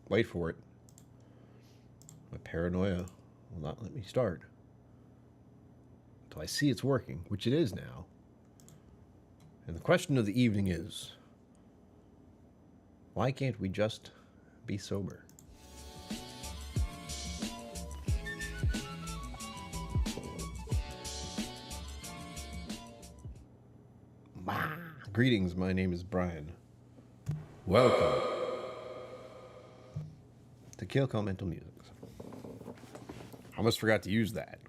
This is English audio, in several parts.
Wait for it. My paranoia will not let me start until I see it's working, which it is now. And the question of the evening is, why can't we just be sober? Greetings, my name is Brian. Welcome to KillCo Musings. I almost forgot to use that.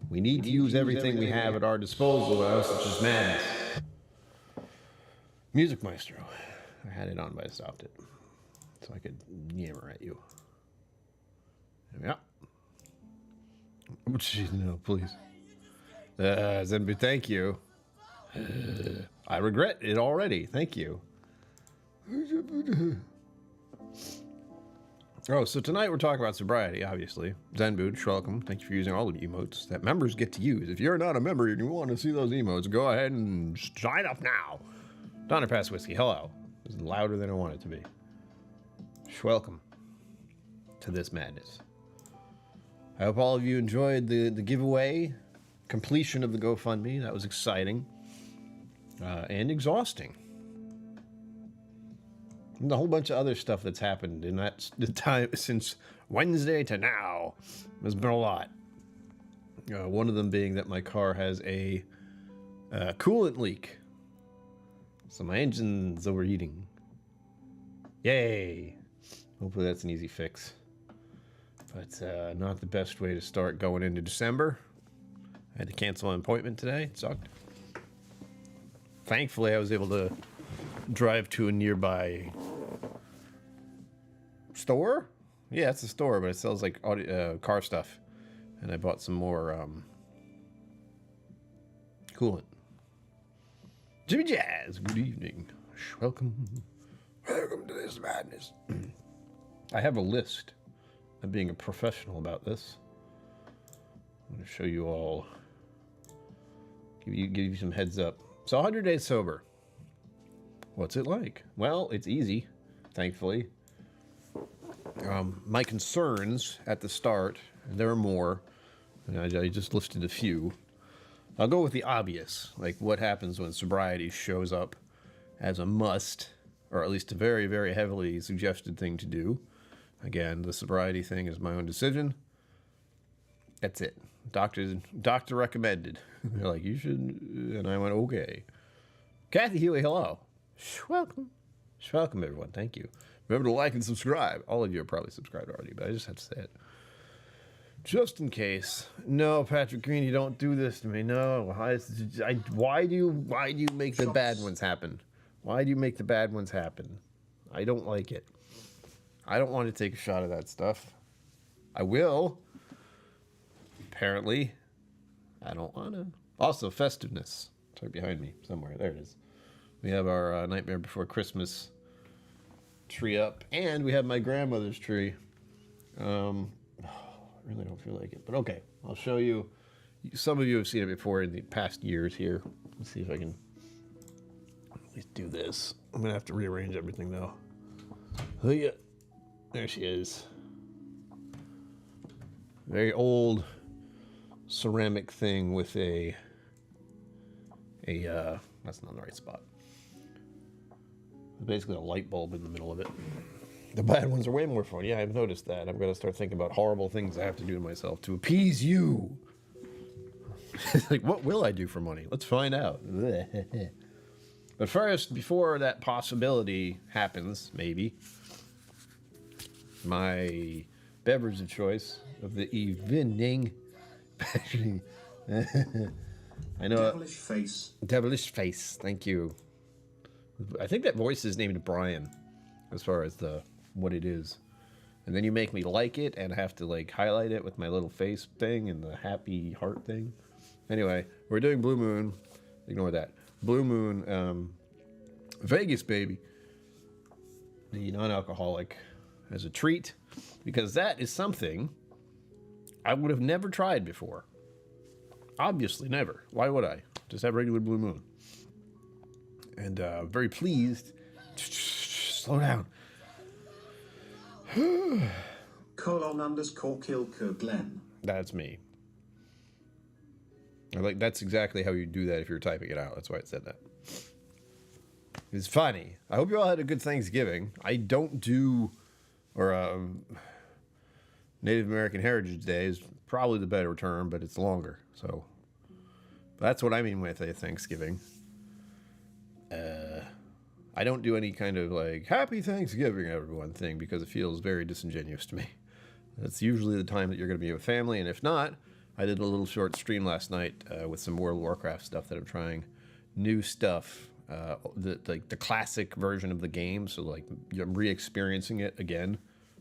We need to use everything we have at our disposal, or else it's just madness. Music Maestro. I had it on, but I stopped it so I could yammer at you. Yeah. Oh, jeez, no, please. Zenbu, thank you. I regret it already. Thank you. Oh, so tonight we're talking about sobriety, obviously. Zenbu, welcome. Thank you for using all the emotes that members get to use. If you're not a member and you want to see those emotes, go ahead and sign up now. Donner Pass Whiskey, hello. It's louder than I want it to be. Welcome to this madness. I hope all of you enjoyed the giveaway, completion of the GoFundMe. That was exciting. And exhausting. And a whole bunch of other stuff that's happened in that the time since Wednesday to now. There's been a lot. One of them being that my car has a coolant leak. So my engine's overheating. Yay! Hopefully that's an easy fix. But not the best way to start going into December. I had to cancel an appointment today. It sucked. Thankfully, I was able to drive to a nearby store. Yeah, it's a store, but it sells like audio, car stuff. And I bought some more coolant. Jimmy Jazz, good evening. Welcome. Welcome to this madness. I have a list of being a professional about this. I'm going to show you all, give you some heads up. So 100 days sober. What's it like? Well, it's easy, thankfully. My concerns at the start, there are more, and I just listed a few. I'll go with the obvious, like what happens when sobriety shows up as a must, or at least a very, very heavily suggested thing to do. Again, the sobriety thing is my own decision. That's it. Doctor recommended. They're like, you should, and I went, okay. Kathy Healy, hello. Welcome. Welcome, everyone. Thank you. Remember to like and subscribe. All of you are probably subscribed already, but I just have to say it. Just in case. No, Patrick Green, you don't do this to me. No. Why do you make the bad ones happen? Why do you make the bad ones happen? I don't like it. I don't want to take a shot of that stuff. I will. Apparently. I don't want to. Also, festiveness. It's right behind me somewhere. There it is. We have our Nightmare Before Christmas tree up, and we have my grandmother's tree. I really don't feel like it, but okay. I'll show you. Some of you have seen it before in the past years here. Let's see if I can at least do this. I'm going to have to rearrange everything, though. Oh, yeah. There she is. Very old ceramic thing with a that's not the right spot. Basically a light bulb in the middle of it. The bad ones are way more fun. Yeah, I've noticed that. I'm going to start thinking about horrible things I have to do to myself to appease you. Like, what will I do for money? Let's find out. But first, before that possibility happens, maybe, my beverage of choice of the evening. I know. Devilish Face. Devilish Face. Thank you. I think that voice is named Brian, as far as what it is. And then you make me like it, and I have to like highlight it with my little face thing and the happy heart thing. Anyway, we're doing Blue Moon. Ignore that. Blue Moon, Vegas, baby. The non-alcoholic as a treat, because that is something I would have never tried before. Obviously, never. Why would I? Just have regular Blue Moon. And very pleased. Slow down. _KillCo Glenn. That's me. That's exactly how you do that if you're typing it out. That's why it said that. It's funny. I hope you all had a good Thanksgiving. I don't do, or Native American Heritage Day is probably the better term, but it's longer. So that's what I mean with a Thanksgiving. I don't do any kind of like Happy Thanksgiving everyone thing because it feels very disingenuous to me. That's usually the time that you're going to be with family, and if not, I did a little short stream last night with some World of Warcraft stuff that I'm trying. New stuff, the classic version of the game, so like I'm re-experiencing it again.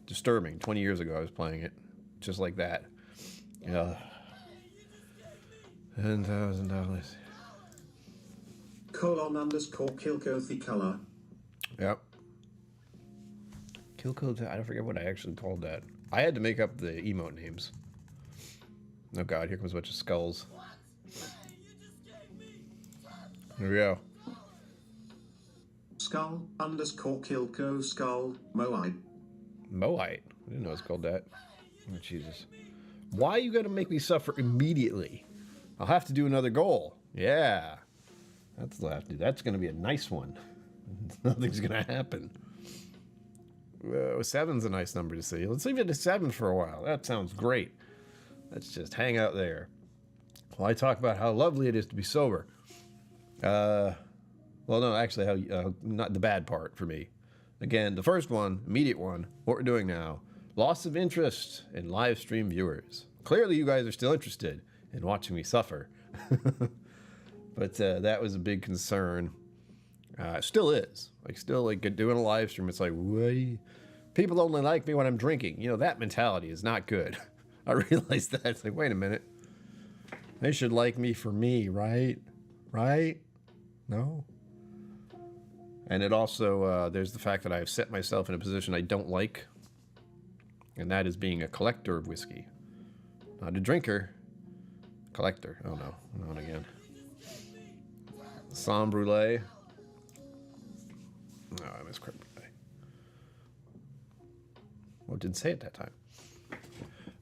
Disturbing. 20 years ago I was playing it, just like that. $10,000. _KillCo the color. Yep. KillCo, I don't forget what I actually called that. I had to make up the emote names. Oh god, here comes a bunch of skulls. Here we go. Skull _KillCo skull Moite. Moite? I didn't know it's called that. Oh, Jesus. Why you gotta make me suffer immediately? I'll have to do another goal. Yeah. That's what I have to do. That's gonna be a nice one. Nothing's gonna happen. 7's a nice number to see. Let's leave it at 7 for a while. That sounds great. Let's just hang out there while I talk about how lovely it is to be sober. Well, no, actually, how not the bad part for me. Again, the first one, immediate one, what we're doing now. Loss of interest in live stream viewers. Clearly, you guys are still interested in watching me suffer. But that was a big concern. Still is. Still doing a live stream, it's like, what? People only like me when I'm drinking. You know, that mentality is not good. I realized that. It's like, wait a minute. They should like me for me, right? Right? No? And it also, there's the fact that I have set myself in a position I don't like. And that is being a collector of whiskey. Not a drinker. Collector. Oh no, not again. Crème Brulee. Oh, I miss crème brulee. Well, it didn't say it that time.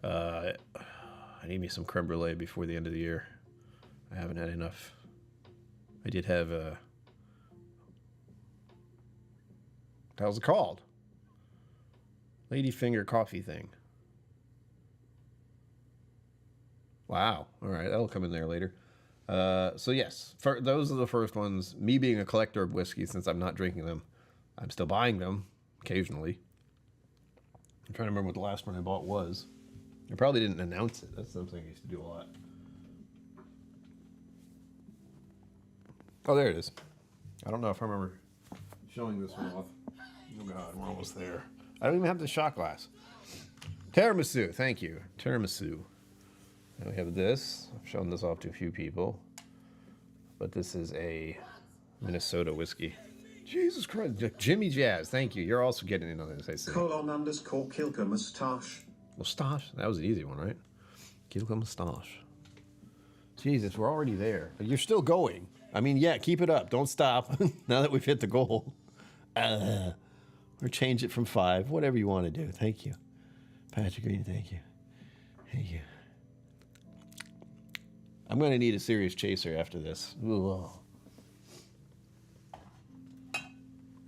I need me some crème brulee before the end of the year. I haven't had enough. I did have a... What was it called? Ladyfinger coffee thing. Wow. All right, that'll come in there later. So yes, those are the first ones. Me being a collector of whiskey, since I'm not drinking them, I'm still buying them occasionally. I'm trying to remember what the last one I bought was. I probably didn't announce it. That's something I used to do a lot. Oh, there it is. I don't know if I remember showing this one off. Oh god, we're almost there. I don't even have the shot glass. Tiramisu, thank you. Tiramisu. Now we have this. I've shown this off to a few people. But this is a Minnesota whiskey. Jesus Christ. Jimmy Jazz, thank you. You're also getting in on this, I see. _KillCo mustache. Mustache? That was an easy one, right? KillCo mustache. Jesus, we're already there. You're still going. I mean, yeah, keep it up. Don't stop now that we've hit the goal. Or change it from 5. Whatever you want to do. Thank you. Patrick Green, thank you. Thank you. I'm going to need a serious chaser after this. Ooh.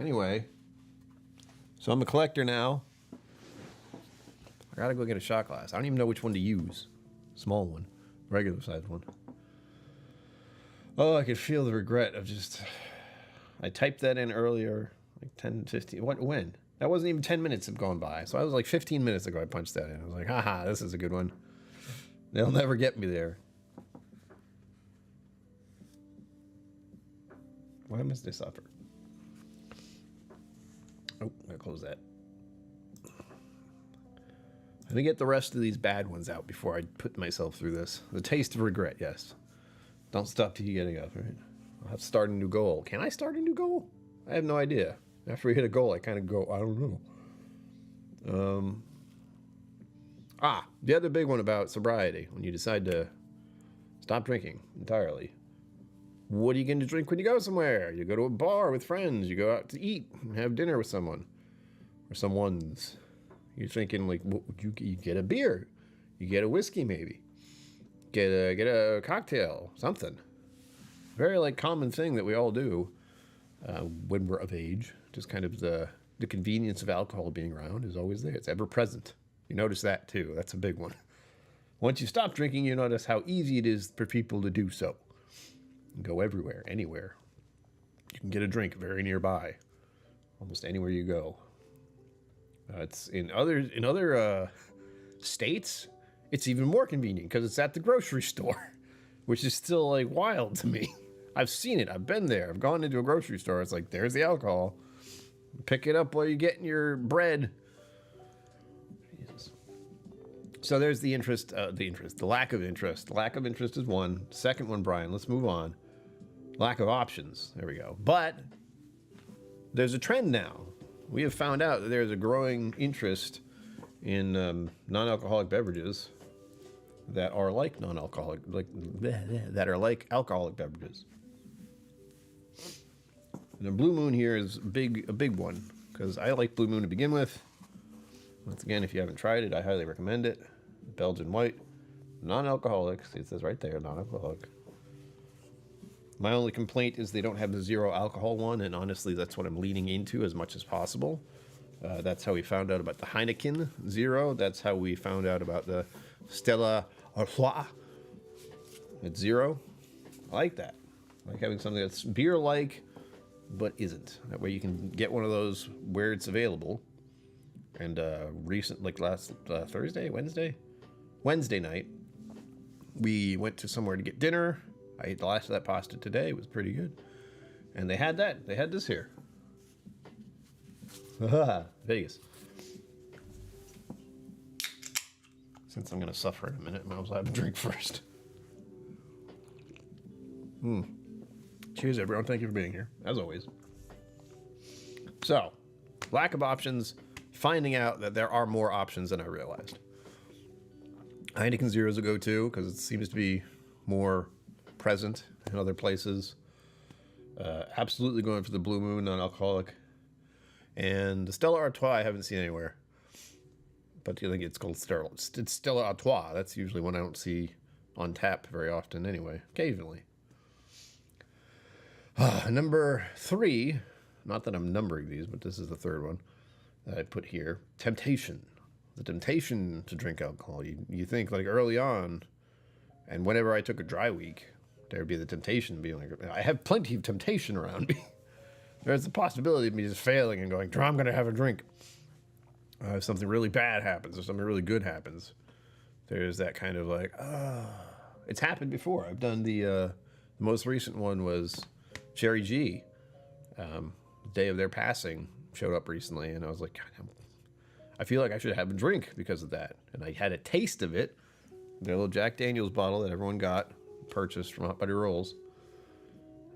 Anyway, so I'm a collector now. I gotta go get a shot glass. I don't even know which one to use. Small one, regular sized one. Oh, I could feel the regret of just... I typed that in earlier, like 10, 15... When? That wasn't even 10 minutes have gone by. So I was like 15 minutes ago I punched that in. I was like, haha, this is a good one. They'll never get me there. Why must they suffer? Oh, gotta close that. Let me get the rest of these bad ones out before I put myself through this. The taste of regret, yes. Don't stop till you get up, right? I'll have to start a new goal. Can I start a new goal? I have no idea. After we hit a goal, I kind of go, I don't know. The other big one about sobriety, when you decide to stop drinking entirely. What are you going to drink when you go somewhere? You go to a bar with friends. You go out to eat and have dinner with someone. Or someone's. You're thinking like, you get a beer, you get a whiskey, maybe get a cocktail, something. Very like common thing that we all do when we're of age. Just kind of the convenience of alcohol being around is always there. It's ever present. You notice that too. That's a big one. Once you stop drinking, you notice how easy it is for people to do so. You can go everywhere, anywhere. You can get a drink very nearby, almost anywhere you go. It's in other states. It's even more convenient because it's at the grocery store, which is still like wild to me. I've seen it. I've been there. I've gone into a grocery store. It's like, there's the alcohol. Pick it up while you're getting your bread. Jesus. So there's the lack of interest. Lack of interest is one. Second one, Brian, let's move on. Lack of options. There we go. But there's a trend now. We have found out that there's a growing interest in non-alcoholic beverages that are like non-alcoholic, that are like alcoholic beverages. And the Blue Moon here is a big one because I like Blue Moon to begin with. Once again, if you haven't tried it, I highly recommend it. Belgian white, non-alcoholic. See, it says right there, non-alcoholic. My only complaint is they don't have the zero alcohol one, and honestly, that's what I'm leaning into as much as possible. That's how we found out about the Heineken Zero. That's how we found out about the Stella Artois. It's zero. I like that. I like having something that's beer-like, but isn't. That way you can get one of those where it's available. And last Wednesday night, we went to somewhere to get dinner. I ate the last of that pasta today. It was pretty good. And they had that. They had this here. Vegas. Since I'm going to suffer in a minute, might as well have a drink first. Cheers, everyone. Thank you for being here, as always. So, lack of options, finding out that there are more options than I realized. Heineken Zero is a go-to because it seems to be more present in other places. Absolutely going for the Blue Moon non-alcoholic. And the Stella Artois I haven't seen anywhere. But I think it's called it's Stella Artois. That's usually one I don't see on tap very often anyway. Occasionally. Number 3, not that I'm numbering these, but this is the third one that I put here. Temptation. The temptation to drink alcohol. You think like early on, and whenever I took a dry week, there would be the temptation to be like, I have plenty of temptation around me. There's the possibility of me just failing and going, I'm going to have a drink. If something really bad happens or something really good happens, there's that kind of like, it's happened before. I've done the most recent one was Cherry G. The day of their passing showed up recently, and I was like, God, I feel like I should have a drink because of that. And I had a taste of it. Their little Jack Daniels bottle that everyone got, purchased from Hot Buddy Rolls.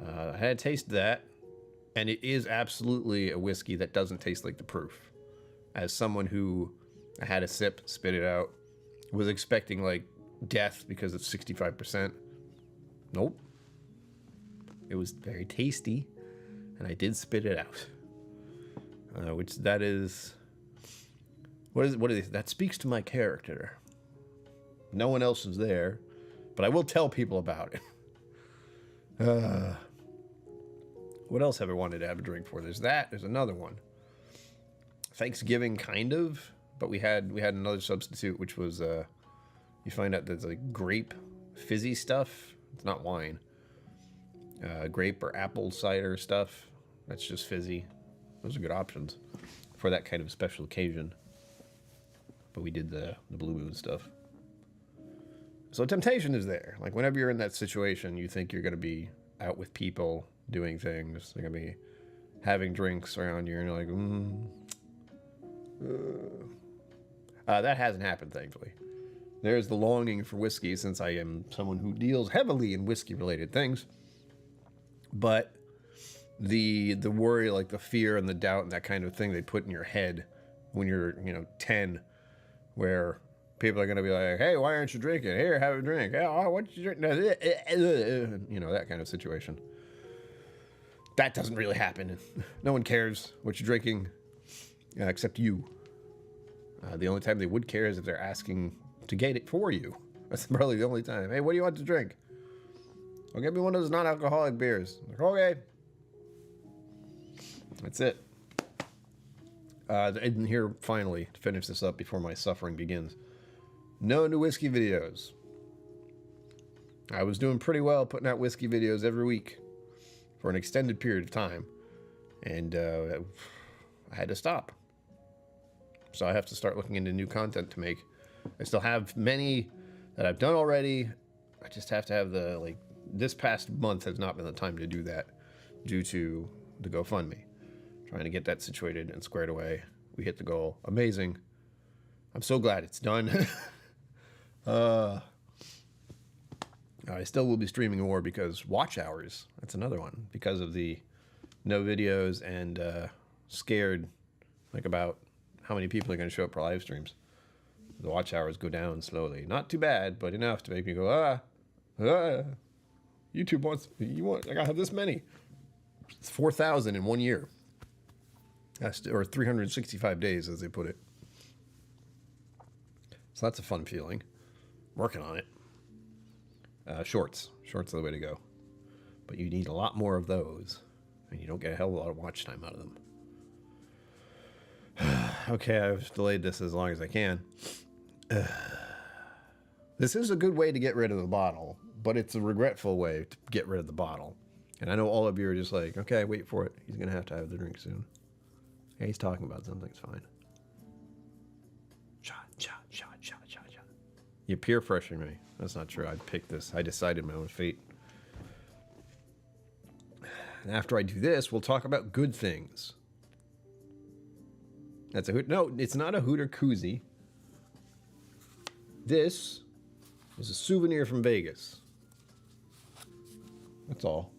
I had a taste of that, and it is absolutely a whiskey that doesn't taste like the proof. As someone who had a sip, spit it out, was expecting like death because it's 65%. Nope. It was very tasty, and I did spit it out. Which that is... What is that speaks to my character. No one else is there, but I will tell people about it. What else have I wanted to have a drink for? There's that. There's another one. Thanksgiving, kind of, but we had another substitute, which was you find out there's like grape fizzy stuff. It's not wine. Grape or apple cider stuff. That's just fizzy. Those are good options for that kind of special occasion. But we did the Blue Moon stuff. So temptation is there. Like whenever you're in that situation, you think you're going to be out with people doing things. They're going to be having drinks around you, and you're like, that hasn't happened, thankfully. There's the longing for whiskey, since I am someone who deals heavily in whiskey-related things. But the worry, like the fear and the doubt and that kind of thing they put in your head when you're, 10, where people are going to be like, hey, why aren't you drinking? Here, have a drink. Oh, what you drink? That kind of situation. That doesn't really happen. No one cares what you're drinking, except you. The only time they would care is if they're asking to get it for you. That's probably the only time. Hey, what do you want to drink? Well, get me one of those non-alcoholic beers. Like, okay. That's it. And here, finally, to finish this up before my suffering begins. No new whiskey videos. I was doing pretty well putting out whiskey videos every week for an extended period of time. And I had to stop. So I have to start looking into new content to make. I still have many that I've done already. I just have to have the, like, this past month has not been the time to do that due to the GoFundMe. Trying to get that situated and squared away. We hit the goal. Amazing. I'm so glad it's done. I still will be streaming more because watch hours, that's another one. Because of the no videos and scared, like, about how many people are going to show up for live streams. The watch hours go down slowly. Not too bad, but enough to make me go, YouTube wants, I gotta have this many. It's 4,000 in 1 year. That's, or 365 days, as they put it. So that's a fun feeling. Working on it. Shorts. Shorts are the way to go. But you need a lot more of those. And you don't get a hell of a lot of watch time out of them. Okay, I've delayed this as long as I can. This is a good way to get rid of the bottle, but it's a regretful way to get rid of the bottle. And I know all of you are just like, okay, wait for it. He's going to have the drink soon. Yeah, he's talking about something. It's fine. Shot, shot, shot, shot, shot, shot. You peer pressuring me. That's not true. I picked this. I decided my own fate. And after I do this, we'll talk about good things. That's a hoot. No, it's not a Hooter koozie. This is a souvenir from Vegas. That's all.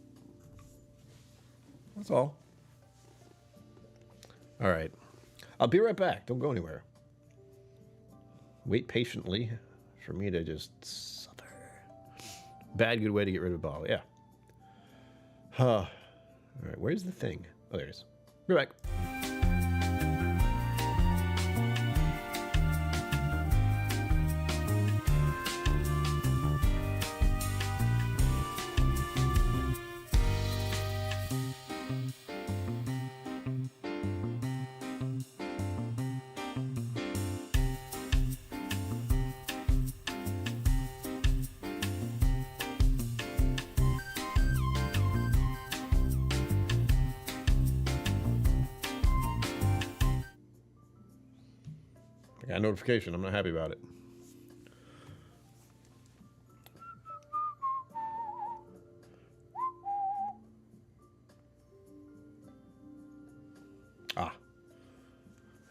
That's all. All right. I'll be right back. Don't go anywhere. Wait patiently for me to just suffer. Bad, good way to get rid of a bottle. Yeah. All right. Where's the thing? Oh, there it is. Be right back. I got a notification. I'm not happy about it.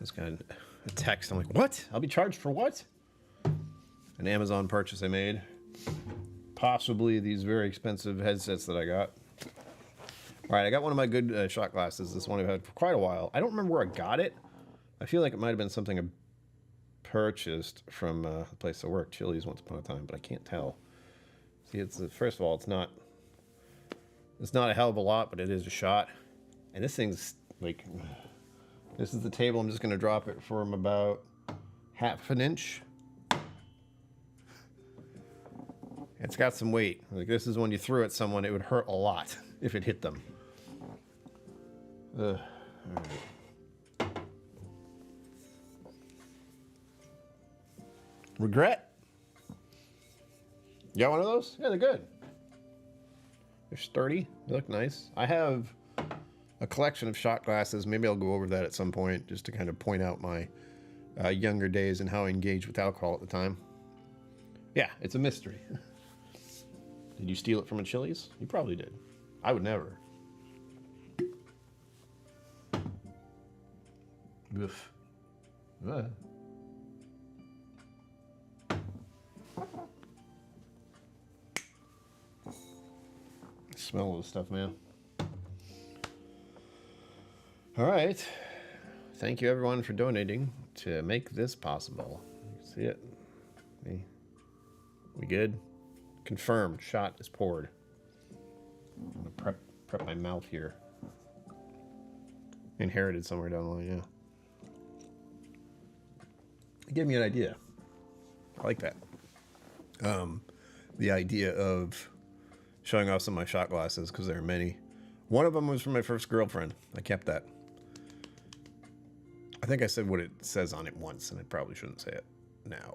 This guy a text. I'm like, what? I'll be charged for what? An Amazon purchase I made. Possibly these very expensive headsets that I got. All right, I got one of my good shot glasses. This one I've had for quite a while. I don't remember where I got it. I feel like it might have been something I purchased from a place I worked, Chili's, once upon a time, but I can't tell. See, it's first of all, it's not a hell of a lot, but it is a shot. And this thing's like, this is the table. I'm just going to drop it from about half an inch. It's got some weight. Like, this is when you threw at someone, it would hurt a lot if it hit them. All right. Regret? You got one of those? Yeah, they're good. They're sturdy. They look nice. I have a collection of shot glasses. Maybe I'll go over that at some point just to kind of point out my younger days and how I engaged with alcohol at the time. Yeah, it's a mystery. Did you steal it from a Chili's? You probably did. I would never. Oof. Smell this stuff, man. All right. Thank you, everyone, for donating to make this possible. See it? We good? Confirmed. Shot is poured. I'm gonna prep my mouth here. Inherited somewhere down the line, It gave me an idea. I like that. The idea of showing off some of my shot glasses, because there are many. One of them was from my first girlfriend. I kept that. I think I said what it says on it once, and I probably shouldn't say it now.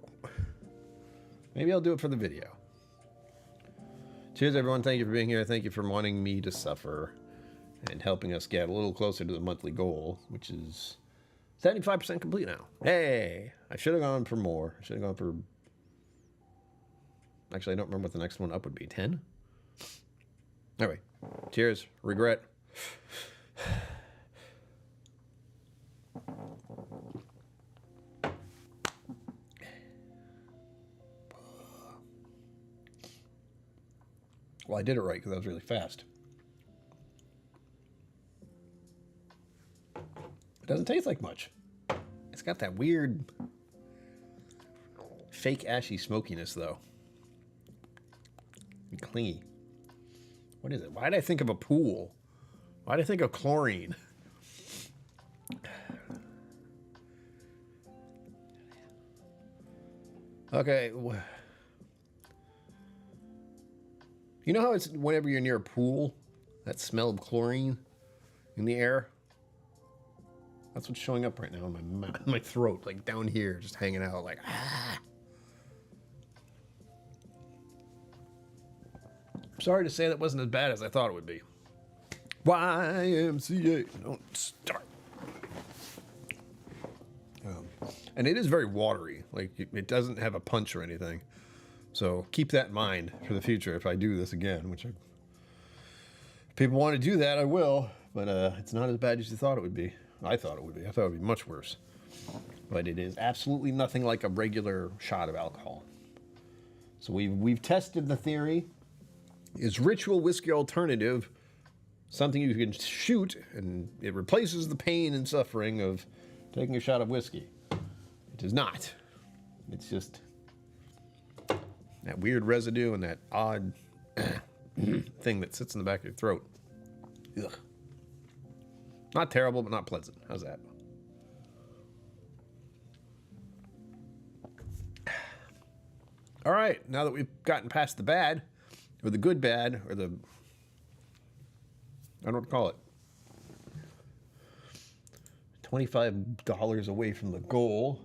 Maybe I'll do it for the video. Cheers, everyone. Thank you for being here. Thank you for wanting me to suffer and helping us get a little closer to the monthly goal, which is 75% complete now. Hey, I should have gone for more. I should have gone for... Actually, I don't remember what the next one up would be. 10? Anyway, cheers. Regret. Well, I did it right because I was really fast. It doesn't taste like much. It's got that weird fake ashy smokiness, though. And clingy. What is it? Why did I think of a pool? Why did I think of chlorine? Okay. You know how it's whenever you're near a pool, that smell of chlorine in the air? That's what's showing up right now in my throat, like down here, just hanging out, like, ah. Sorry to say that wasn't as bad as I thought it would be. YMCA, don't start. And it is very watery. Like, it doesn't have a punch or anything. So keep that in mind for the future if I do this again, which if people want to do that, I will. But it's not as bad as you thought it would be. I thought it would be. I thought it would be much worse. But it is absolutely nothing like a regular shot of alcohol. So we've tested the theory. Is ritual whiskey alternative something you can shoot and it replaces the pain and suffering of taking a shot of whiskey? It is not. It's just that weird residue and that odd thing that sits in the back of your throat. Ugh. Not terrible, but not pleasant. How's that? All right, now that we've gotten past the bad, or the good bad, or the... I don't know what to call it. $25 away from the goal.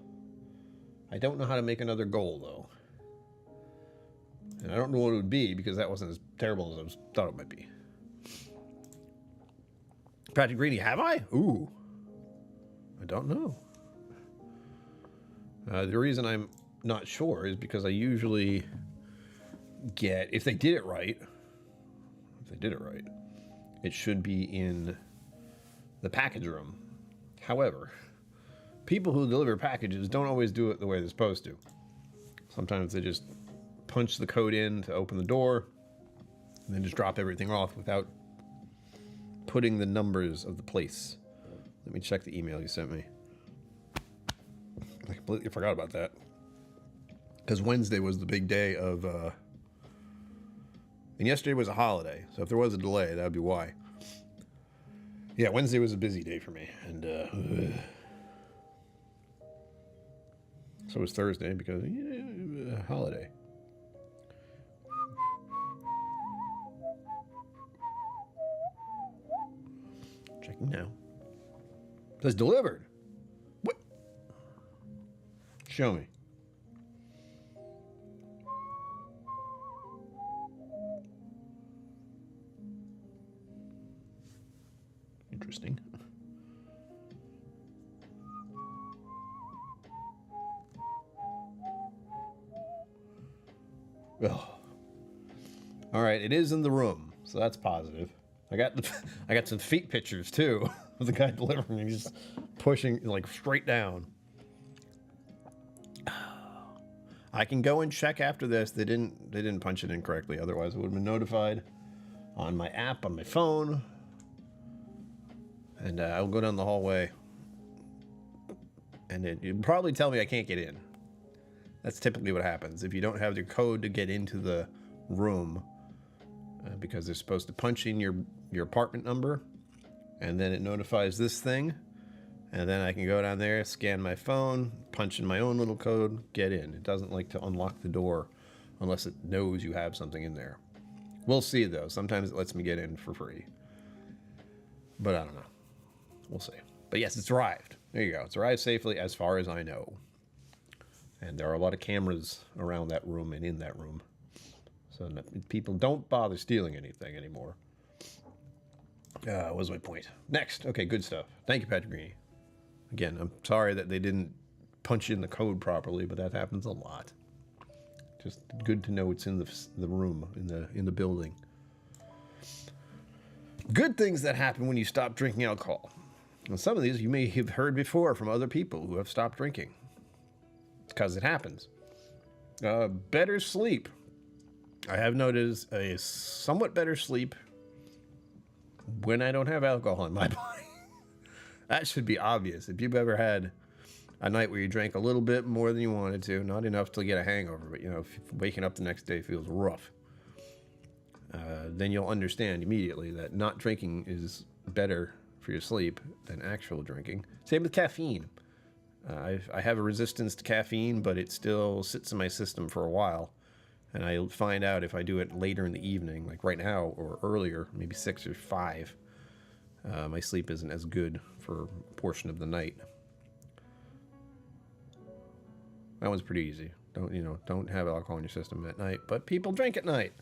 I don't know how to make another goal, though. And I don't know what it would be, because that wasn't as terrible as I thought it might be. Patrick Greeny, have I? Ooh. I don't know. The reason I'm not sure is because I usually get, if they did it right, it should be in the package room. However, people who deliver packages don't always do it the way they're supposed to. Sometimes they just punch the code in to open the door and then just drop everything off without putting the numbers of the place. Let me check the email you sent me. I completely forgot about that. Because Wednesday was the big day of... and yesterday was a holiday, so if there was a delay, that would be why. Yeah, Wednesday was a busy day for me, and so was Thursday because holiday. Checking now. It says delivered. What? Show me. Interesting. Oh. All right, it is in the room, so that's positive. I got some feet pictures too of the guy delivering. He's just pushing like straight down. I can go and check after this. They didn't punch it in correctly. Otherwise, I would have been notified on my app on my phone. And I'll go down the hallway. And it'll probably tell me I can't get in. That's typically what happens. If you don't have the code to get into the room, because they're supposed to punch in your apartment number, and then it notifies this thing, And then I can go down there, scan my phone, punch in my own little code, get in. It doesn't like to unlock the door unless it knows you have something in there. We'll see, though. Sometimes it lets me get in for free. But I don't know. We'll see. But yes, it's arrived. There you go. It's arrived safely as far as I know. And there are a lot of cameras around that room and in that room. So people don't bother stealing anything anymore. What was my point? Next. Okay, good stuff. Thank you, Patrick Greeny. Again, I'm sorry that they didn't punch in the code properly, but that happens a lot. Just good to know it's in the room, in the building. Good things that happen when you stop drinking alcohol. And some of these you may have heard before from other people who have stopped drinking. It's because it happens. Better sleep. I have noticed a somewhat better sleep when I don't have alcohol in my body. That should be obvious. If you've ever had a night where you drank a little bit more than you wanted to, not enough to get a hangover, but if waking up the next day feels rough, then you'll understand immediately that not drinking is better for your sleep than actual drinking. Same with caffeine. I have a resistance to caffeine, but it still sits in my system for a while. And I find out if I do it later in the evening, like right now or earlier, maybe 6 or 5, my sleep isn't as good for a portion of the night. That one's pretty easy. Don't have alcohol in your system at night, but people drink at night.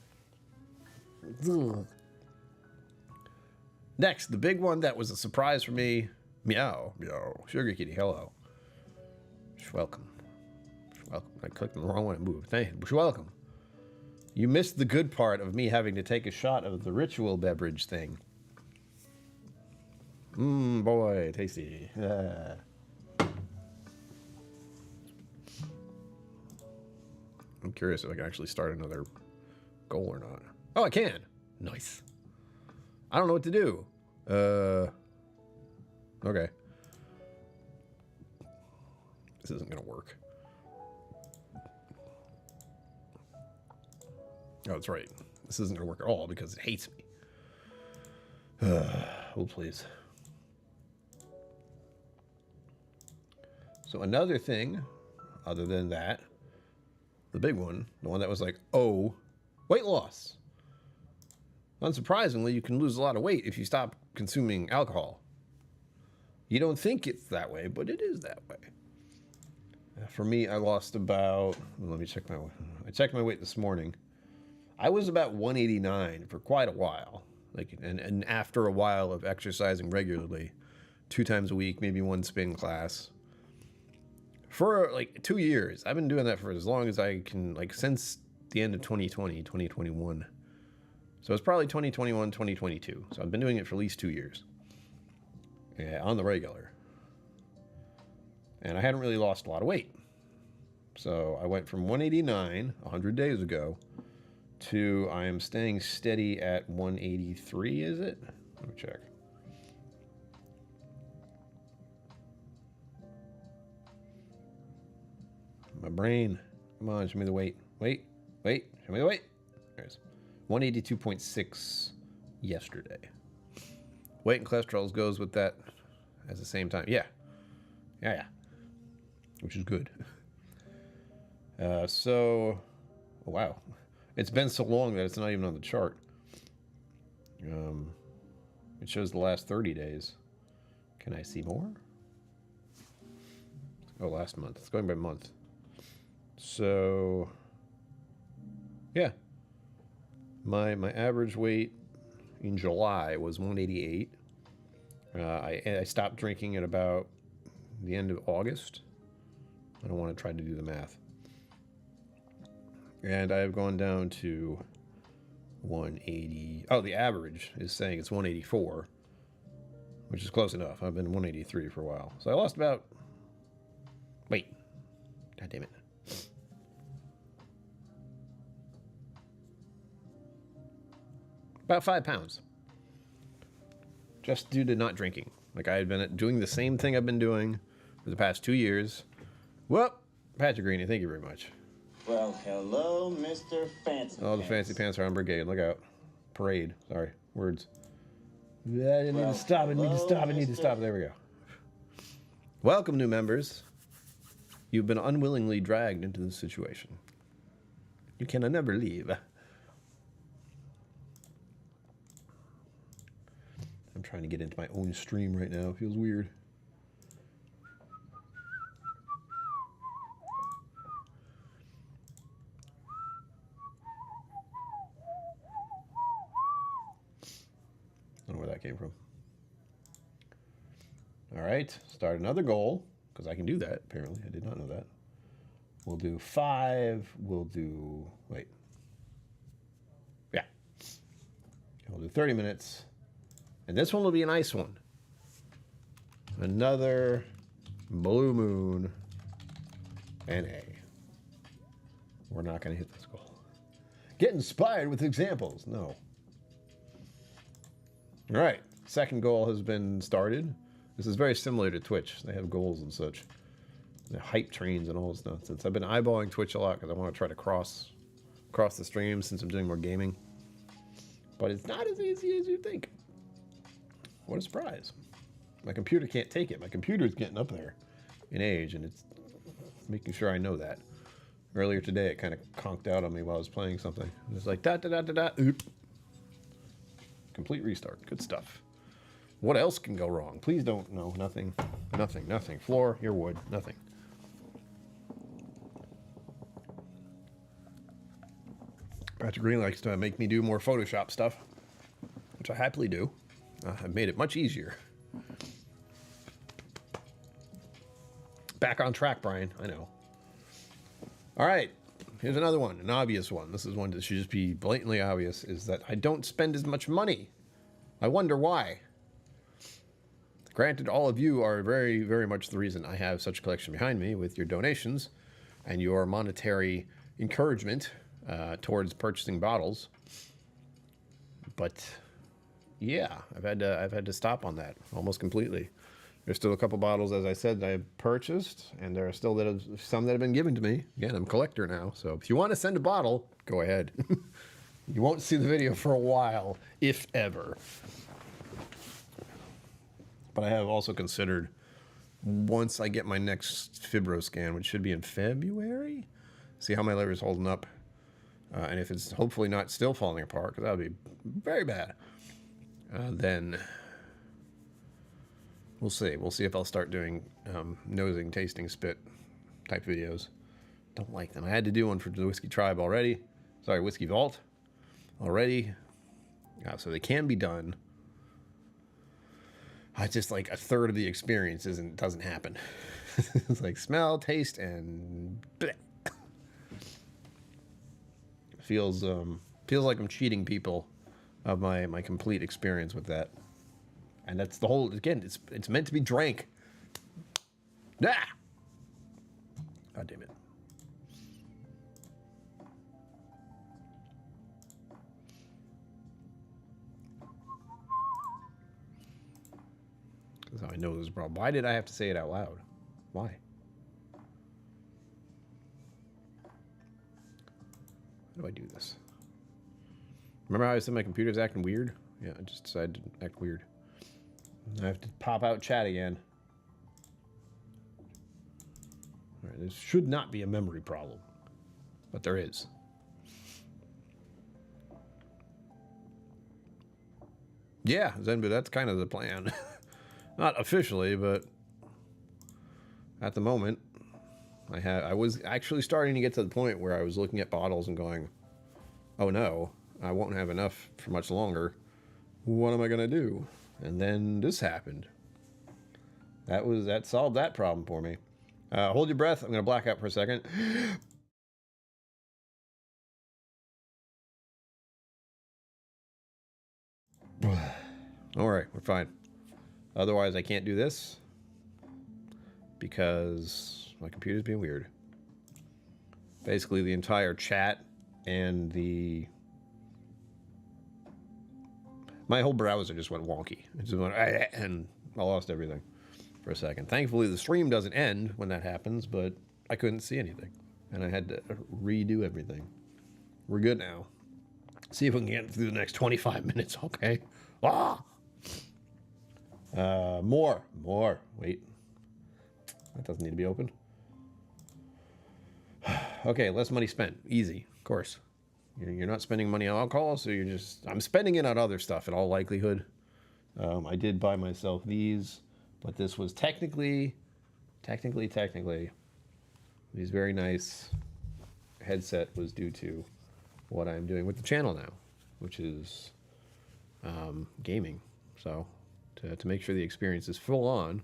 Ugh. Next, the big one that was a surprise for me. Meow, meow. Sugar Kitty, hello. Welcome. Welcome. I clicked on the wrong one and moved. Thank you. Welcome. You missed the good part of me having to take a shot of the ritual beverage thing. Boy, tasty. I'm curious if I can actually start another goal or not. Oh, I can. Nice. I don't know what to do. Okay. This isn't going to work. Oh, that's right. This isn't going to work at all because it hates me. Oh, please. So another thing, other than that, the big one, the one that was like, oh, weight loss. Unsurprisingly, you can lose a lot of weight if you stop consuming alcohol. You don't think it's that way, but it is that way. For me, I lost about, let me check I checked my weight this morning. I was about 189 for quite a while. And after a while of exercising regularly, 2 times a week, maybe 1 spin class. For 2 years. I've been doing that for as long as I can, since the end of 2020, 2021. So it's probably 2021, 2022. So I've been doing it for at least 2 years. Yeah, on the regular. And I hadn't really lost a lot of weight. So I went from 189, 100 days ago, to I am staying steady at 183, is it? Let me check. My brain. Come on, show me the weight. Wait. Show me the weight. There's 182.6 yesterday. Weight and cholesterol goes with that at the same time. Yeah. Which is good. Oh, wow. It's been so long that it's not even on the chart. It shows the last 30 days. Can I see more? Oh, last month. It's going by month. So, yeah. My average weight in July was 188. I stopped drinking at about the end of August. I don't want to try to do the math. And I've gone down to 180. Oh, the average is saying it's 184, which is close enough. I've been 183 for a while. So I lost about... Wait. God damn it. About 5 pounds. Just due to not drinking. I had been doing the same thing I've been doing for the past 2 years. Well, Patrick Greeny, thank you very much. Well, hello, Mr. Fancy Pants. Oh, the Fancy Pants are on brigade. Look out. Parade. Sorry. Words. I need to stop. I need to stop. There we go. Welcome, new members. You've been unwillingly dragged into this situation. You can never leave. I'm trying to get into my own stream right now. It feels weird. I don't know where that came from. All right, start another goal, because I can do that, apparently. I did not know that. We'll do 5. We'll do, wait. Yeah. We'll do 30 minutes. And this one will be a nice one. Another blue moon and A. We're not going to hit this goal. Get inspired with examples. No. All right. Second goal has been started. This is very similar to Twitch. They have goals and such. The hype trains and all this nonsense. I've been eyeballing Twitch a lot because I want to try to cross the stream since I'm doing more gaming. But it's not as easy as you think. What a surprise. My computer can't take it. My computer's getting up there in age, and it's making sure I know that. Earlier today, it kind of conked out on me while I was playing something. It was like, da-da-da-da-da, oop. Complete restart. Good stuff. What else can go wrong? Please don't. No, nothing. Nothing, nothing. Floor, your wood, nothing. Patrick Green likes to make me do more Photoshop stuff, which I happily do. I've made it much easier. Back on track, Brian. I know. All right. Here's another one, an obvious one. This is one that should just be blatantly obvious, is that I don't spend as much money. I wonder why. Granted, all of you are very, very much the reason I have such a collection behind me with your donations and your monetary encouragement towards purchasing bottles. But yeah, I've had to stop on that almost completely. There's still a couple bottles, as I said, that I've purchased, and there are still some that have been given to me. Again, I'm a collector now, so if you want to send a bottle, go ahead. You won't see the video for a while, if ever. But I have also considered, once I get my next fibro scan, which should be in February, see how my liver is holding up, and if it's hopefully not still falling apart, because that would be very bad, then we'll see. We'll see if I'll start doing nosing, tasting, spit type videos. Don't like them. I had to do one for the Whiskey Tribe already. Sorry, Whiskey Vault already. So they can be done. It's just like a third of the experience doesn't happen. It's like smell, taste, and bleh. Feels like I'm cheating people of my complete experience with that. And that's the whole, again, it's meant to be drank. Ah! God damn it. That's how I know there's a problem. Why did I have to say it out loud? Why? How do I do this? Remember how I said my computer's acting weird? Yeah, I just decided to act weird. I have to pop out chat again. All right, this should not be a memory problem, but there is. Yeah, Zenbu, that's kind of the plan. Not officially, but at the moment, I was actually starting to get to the point where I was looking at bottles and going, oh no, I won't have enough for much longer. What am I gonna do? And then this happened. That solved that problem for me. Hold your breath. I'm gonna black out for a second. All right, we're fine. Otherwise, I can't do this because my computer's being weird. Basically, the entire chat and my whole browser just went wonky. It just went, and I lost everything for a second. Thankfully, the stream doesn't end when that happens, but I couldn't see anything, and I had to redo everything. We're good now. See if we can get through the next 25 minutes, okay? Ah! More. Wait. That doesn't need to be opened. Okay, less money spent. Easy, of course. You're not spending money on alcohol, so you're just... I'm spending it on other stuff in all likelihood. I did buy myself these, but this was technically, these very nice headset was due to what I'm doing with the channel now, which is gaming. So to make sure the experience is full on,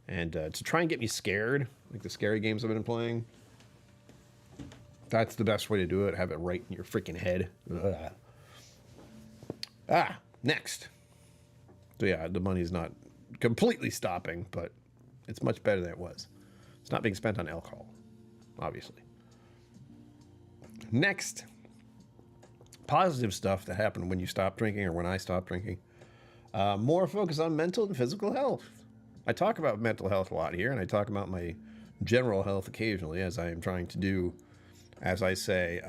and to try and get me scared, like the scary games I've been playing, that's the best way to do it. Have it right in your freaking head. Ugh. Next. So yeah, the money's not completely stopping, but it's much better than it was. It's not being spent on alcohol, obviously. Next, positive stuff that happened when you stop drinking or when I stopped drinking. More focus on mental and physical health. I talk about mental health a lot here, and I talk about my general health occasionally, as I am trying to do. As I say,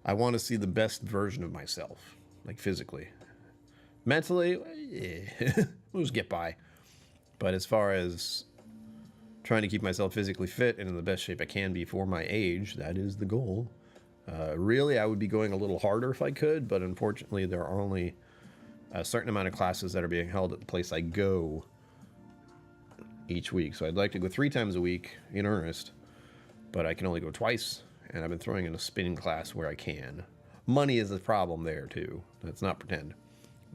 I want to see the best version of myself, like physically. Mentally, we'll just get by. But as far as trying to keep myself physically fit and in the best shape I can be for my age, that is the goal. Really, I would be going a little harder if I could, but unfortunately there are only a certain amount of classes that are being held at the place I go each week. So I'd like to go 3 times a week in earnest, but I can only go twice, and I've been throwing in a spinning class where I can. Money is a problem there too. Let's not pretend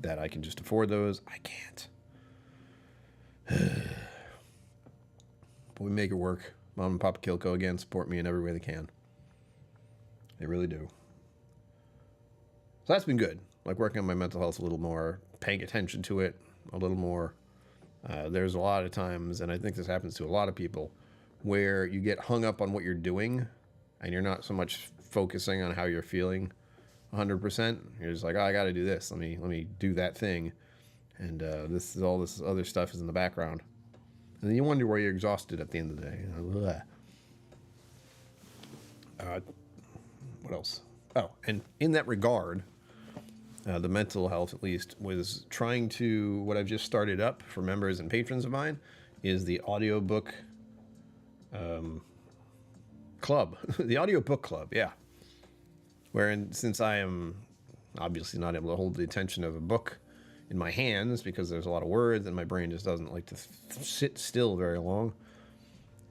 that I can just afford those. I can't. But we make it work. Mom and Papa KillCo again support me in every way they can. They really do. So that's been good. Like working on my mental health a little more, paying attention to it a little more. There's a lot of times, and I think this happens to a lot of people, where you get hung up on what you're doing and you're not so much focusing on how you're feeling 100%. You're just like, oh, I got to do this. Let me do that thing. And this other stuff is in the background. And then you wonder why you're exhausted at the end of the day. What else? Oh, and in that regard, the mental health at least was trying to, what I've just started up for members and patrons of mine is the audiobook club. The audiobook club, yeah. Wherein, since I am obviously not able to hold the attention of a book in my hands because there's a lot of words and my brain just doesn't like to sit still very long,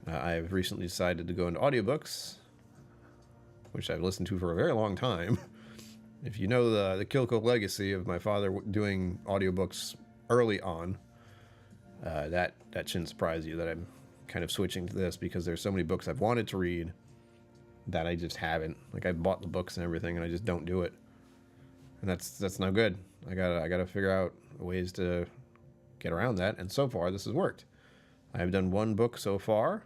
I've recently decided to go into audiobooks, which I've listened to for a very long time. If you know the KillCo legacy of my father doing audiobooks early on, that shouldn't surprise you that I'm kind of switching to this because there's so many books I've wanted to read that I just haven't. Like, I bought the books and everything and I just don't do it. And that's no good. I gotta figure out ways to get around that, and so far this has worked. I've done 1 book so far.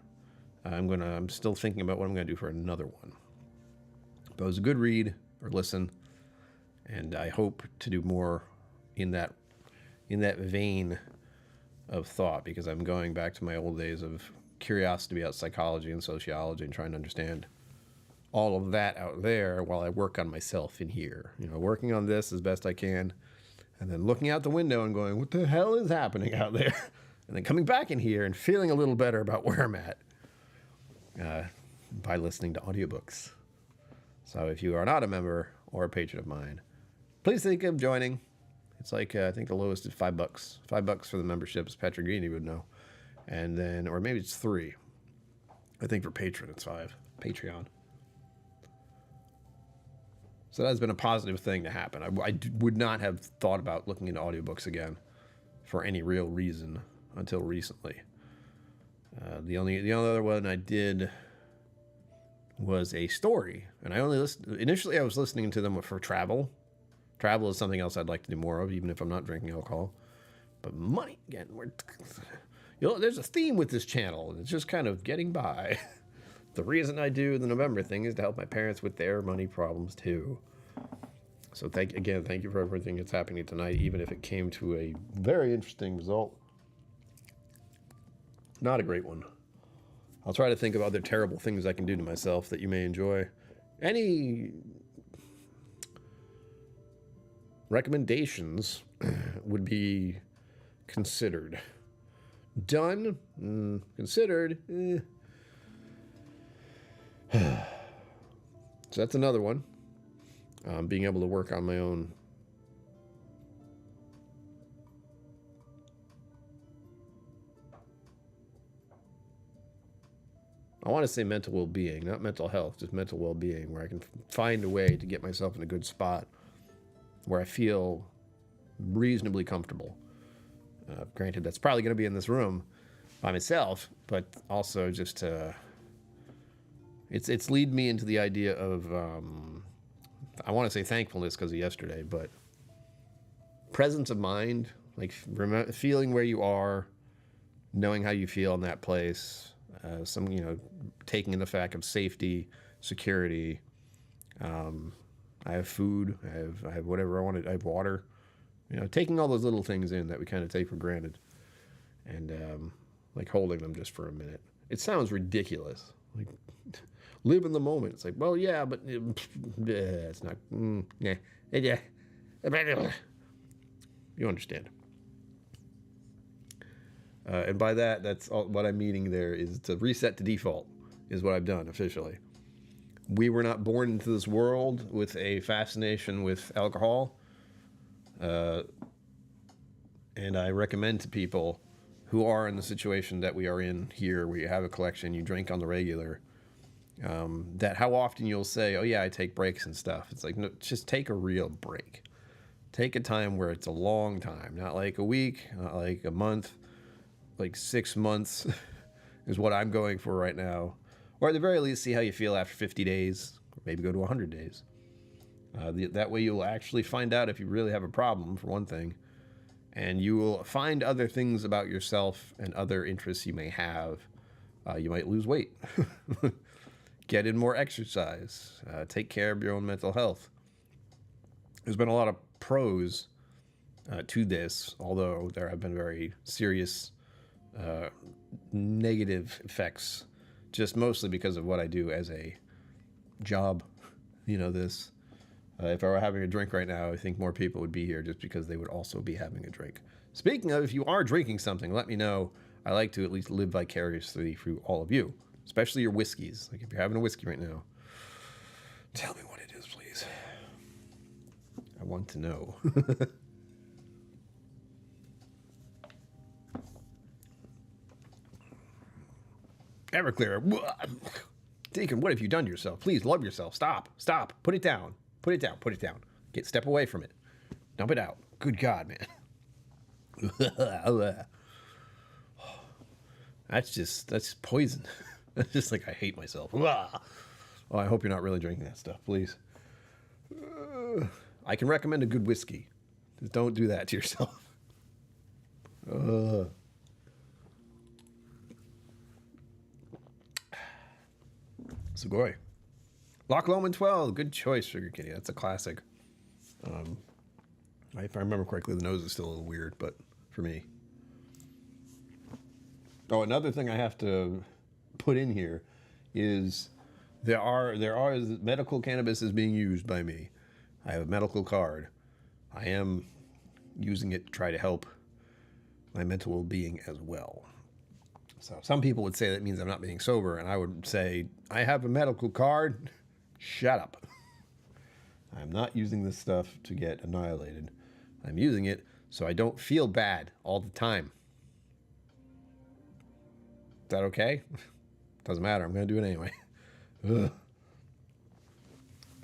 I'm still thinking about what I'm gonna do for another one. But it was a good read or listen, and I hope to do more in that vein of thought, because I'm going back to my old days of curiosity about psychology and sociology and trying to understand all of that out there while I work on myself in here. You know, working on this as best I can, and then looking out the window and going, what the hell is happening out there? And then coming back in here and feeling a little better about where I'm at by listening to audiobooks. So if you are not a member or a patron of mine, please think of joining. It's like, I think the lowest is $5. $5 for the memberships. Patrick Greeny would know. And then, or maybe it's 3. I think for patron it's 5. Patreon. So that's been a positive thing to happen. I would not have thought about looking into audiobooks again for any real reason until recently. The only other one I did was a story, and I only listened. Initially, I was listening to them for travel. Travel is something else I'd like to do more of, even if I'm not drinking alcohol. But money, again, there's a theme with this channel, and it's just kind of getting by. The reason I do the November thing is to help my parents with their money problems too. So thank you for everything that's happening tonight, even if it came to a very interesting result. Not a great one. I'll try to think of other terrible things I can do to myself that you may enjoy. Any recommendations would be considered. Done, considered. So that's another one. Being able to work on my own. I want to say mental well-being, not mental health, just mental well-being, where I can find a way to get myself in a good spot where I feel reasonably comfortable. Granted, that's probably going to be in this room by myself, but also just it's lead me into the idea of I want to say thankfulness because of yesterday, but presence of mind, like feeling where you are, knowing how you feel in that place, taking in the fact of safety, security. I have food. I have whatever I wanted. I have water. Taking all those little things in that we kind of take for granted, and like holding them just for a minute. It sounds ridiculous. Like live in the moment. It's like, well, yeah, but it's not. Yeah. You understand. And by that, that's all, what I'm meaning there is to reset to default is what I've done officially. We were not born into this world with a fascination with alcohol. And I recommend to people who are in the situation that we are in here, where you have a collection, you drink on the regular, that how often you'll say, oh yeah, I take breaks and stuff. It's like, no, just take a real break. Take a time where it's a long time, not like a week, not like a month, like 6 months is what I'm going for right now. Or at the very least, see how you feel after 50 days, or maybe go to 100 days. That way you'll actually find out if you really have a problem, for one thing, and you will find other things about yourself and other interests you may have. You might lose weight, get in more exercise, take care of your own mental health. There's been a lot of pros to this, although there have been very serious negative effects, just mostly because of what I do as a job. This. If I were having a drink right now, I think more people would be here just because they would also be having a drink. Speaking of, if you are drinking something, let me know. I like to at least live vicariously through all of you, especially your whiskeys. Like if you're having a whiskey right now, tell me what it is, please. I want to know. Everclear. Deacon, what have you done to yourself? Please love yourself. Stop. Put it down. Put it down. Step away from it. Dump it out. Good God, man. That's poison. That's just like I hate myself. Oh, I hope you're not really drinking that stuff, please. I can recommend a good whiskey. Just don't do that to yourself. Sugoi. Loch Lomond 12. Good choice, Sugar Kitty. That's a classic. If I remember correctly, the nose is still a little weird, but for me. Oh, another thing I have to put in here is there are medical cannabis is being used by me. I have a medical card. I am using it to try to help my mental well-being as well. So some people would say that means I'm not being sober, and I would say, I have a medical card. Shut up. I'm not using this stuff to get annihilated. I'm using it so I don't feel bad all the time. Is that okay? Doesn't matter. I'm going to do it anyway. Ugh.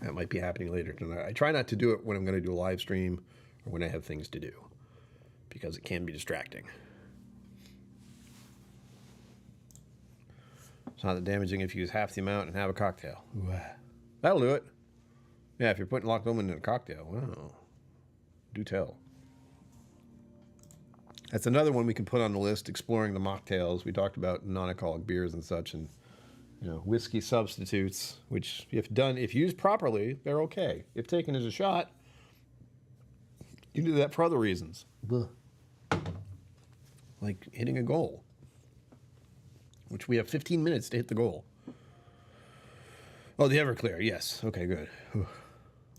That might be happening later tonight. I try not to do it when I'm going to do a live stream or when I have things to do, because it can be distracting. It's not that damaging if you use half the amount and have a cocktail. Ooh. That'll do it. Yeah, if you're putting Loch Lomond in a cocktail, wow. Do tell. That's another one we can put on the list, exploring the mocktails. We talked about non-alcoholic beers and such, and whiskey substitutes, which if used properly, they're okay. If taken as a shot, you can do that for other reasons. Like hitting a goal, which we have 15 minutes to hit the goal. Oh, the Everclear, yes. Okay, good.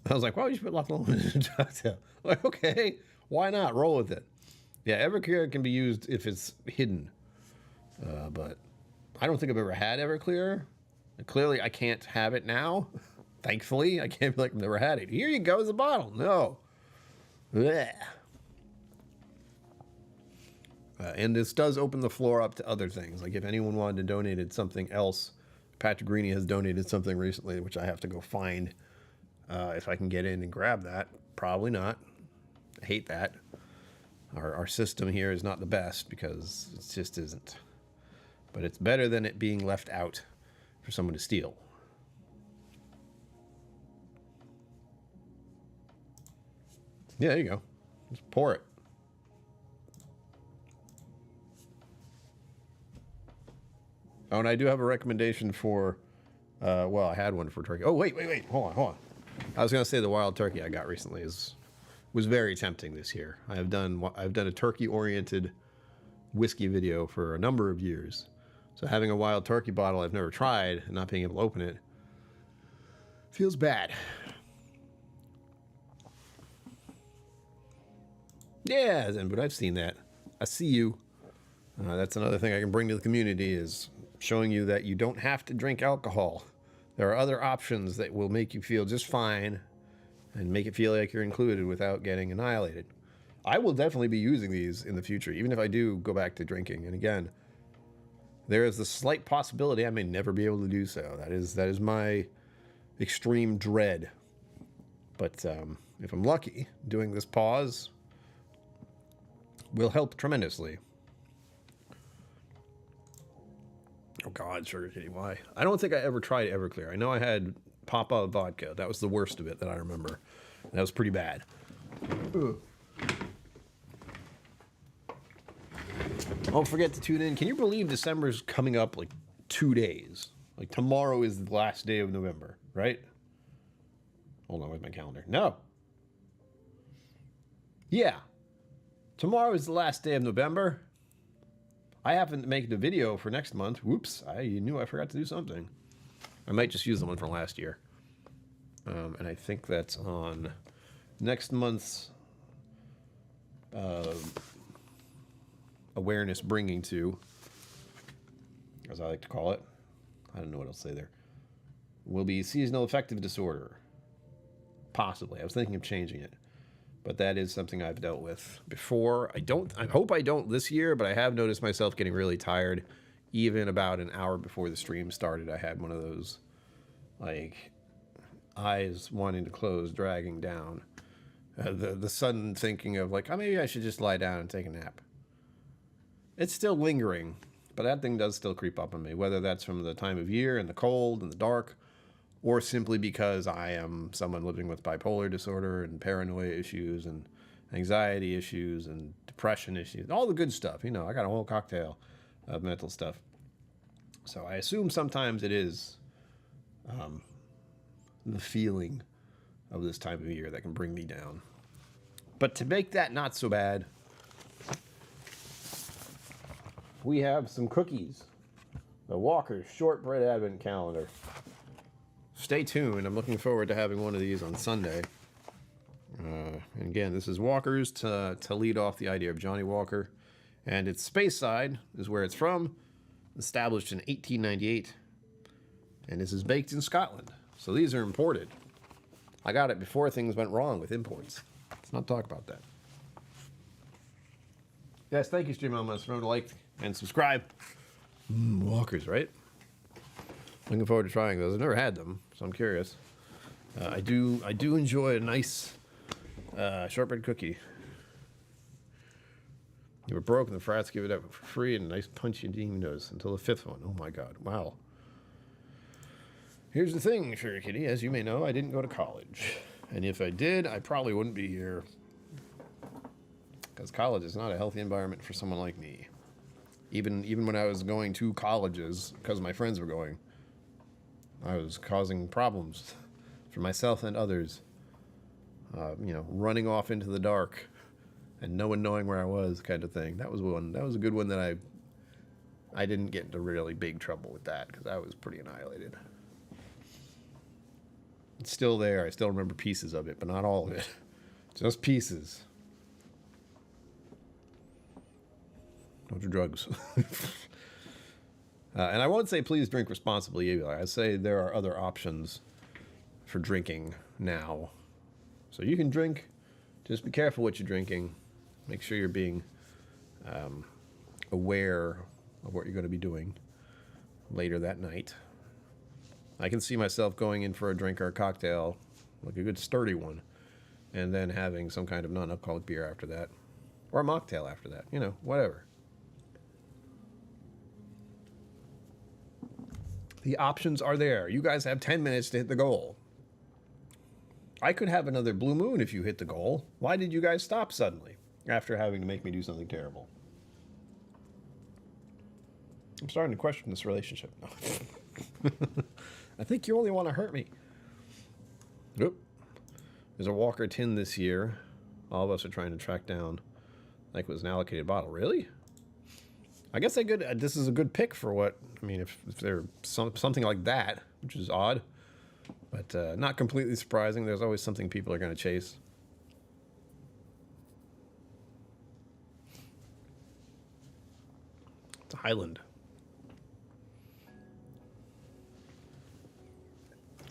I was like, why would you put Loch Lomond in a cocktail? Like, okay, why not? Roll with it. Yeah, Everclear can be used if it's hidden. But I don't think I've ever had Everclear. And clearly, I can't have it now. Thankfully, I can't be like, I've never had it. Here you go, is a bottle. No. Blech. And this does open the floor up to other things. Like if anyone wanted to donate something else, Patrick Greeny has donated something recently, which I have to go find. If I can get in and grab that. Probably not. I hate that. Our system here is not the best because it just isn't. But it's better than it being left out for someone to steal. Yeah, there you go. Just pour it. Oh, and I do have a recommendation for, well, I had one for turkey. Oh, wait. Hold on. I was going to say the wild turkey I got recently was very tempting this year. I've done a turkey-oriented whiskey video for a number of years. So having a wild turkey bottle I've never tried and not being able to open it feels bad. Yeah, but I've seen that. I see you. That's another thing I can bring to the community is showing you that you don't have to drink alcohol. There are other options that will make you feel just fine and make it feel like you're included without getting annihilated. I will definitely be using these in the future, even if I do go back to drinking. And again, there is the slight possibility I may never be able to do so. That is my extreme dread. But if I'm lucky, doing this pause will help tremendously. Oh God, Sugar Kitty, why? I don't think I ever tried Everclear. I know I had Papa vodka. That was the worst of it that I remember. That was pretty bad. Ugh. Don't forget to tune in. Can you believe December's coming up like 2 days? Like tomorrow is the last day of November, right? Hold on, where's my calendar? No. Yeah. Tomorrow is the last day of November. I happen to make the video for next month. Whoops, I knew I forgot to do something. I might just use the one from last year. And I think that's on next month's awareness bringing to, as I like to call it. I don't know what else to say there. Will be seasonal affective disorder. Possibly. I was thinking of changing it. But that is something I've dealt with before. I hope I don't this year, but I have noticed myself getting really tired. Even about an hour before the stream started, I had one of those, like, eyes wanting to close, dragging down. The sudden thinking of, like, oh, maybe I should just lie down and take a nap. It's still lingering, but that thing does still creep up on me, whether that's from the time of year and the cold and the dark, or simply because I am someone living with bipolar disorder and paranoia issues and anxiety issues and depression issues, all the good stuff. You know, I got a whole cocktail of mental stuff. So I assume sometimes it is the feeling of this time of year that can bring me down. But to make that not so bad, we have some cookies. The Walker's Shortbread Advent Calendar. Stay tuned. I'm looking forward to having one of these on Sunday. And again, this is Walker's to lead off the idea of Johnny Walker. And it's Speyside is where it's from. Established in 1898. And this is baked in Scotland. So these are imported. I got it before things went wrong with imports. Let's not talk about that. Yes, thank you, Stream Elements. Remember to like and subscribe. Walker's, right? Looking forward to trying those. I've never had them, so I'm curious. I do enjoy a nice shortbread cookie. You were broke and the frats give it up for free and a nice punch you didn't even notice until the fifth one. Oh my God, wow. Here's the thing, Sugar Kitty. As you may know, I didn't go to college. And if I did, I probably wouldn't be here. Because college is not a healthy environment for someone like me. Even when I was going to colleges, because my friends were going, I was causing problems for myself and others. Running off into the dark and no one knowing where I was, kind of thing. That was one. That was a good one that I didn't get into really big trouble with that because I was pretty annihilated. It's still there. I still remember pieces of it, but not all of it. Just pieces. Don't do drugs. And I won't say please drink responsibly either. I say there are other options for drinking now. So you can drink, just be careful what you're drinking. Make sure you're being aware of what you're going to be doing later that night. I can see myself going in for a drink or a cocktail, like a good sturdy one, and then having some kind of non-alcoholic beer after that, or a mocktail after that, you know, whatever. The options are there. You guys have 10 minutes to hit the goal. I could have another blue moon if you hit the goal. Why did you guys stop suddenly after having to make me do something terrible? I'm starting to question this relationship. No. I think you only want to hurt me. Oop. There's a Walker tin this year. All of us are trying to track down, like it was an allocated bottle. Really? I guess this is a good pick for what, I mean, if they're something like that, which is odd, but not completely surprising. There's always something people are going to chase. It's a Highland.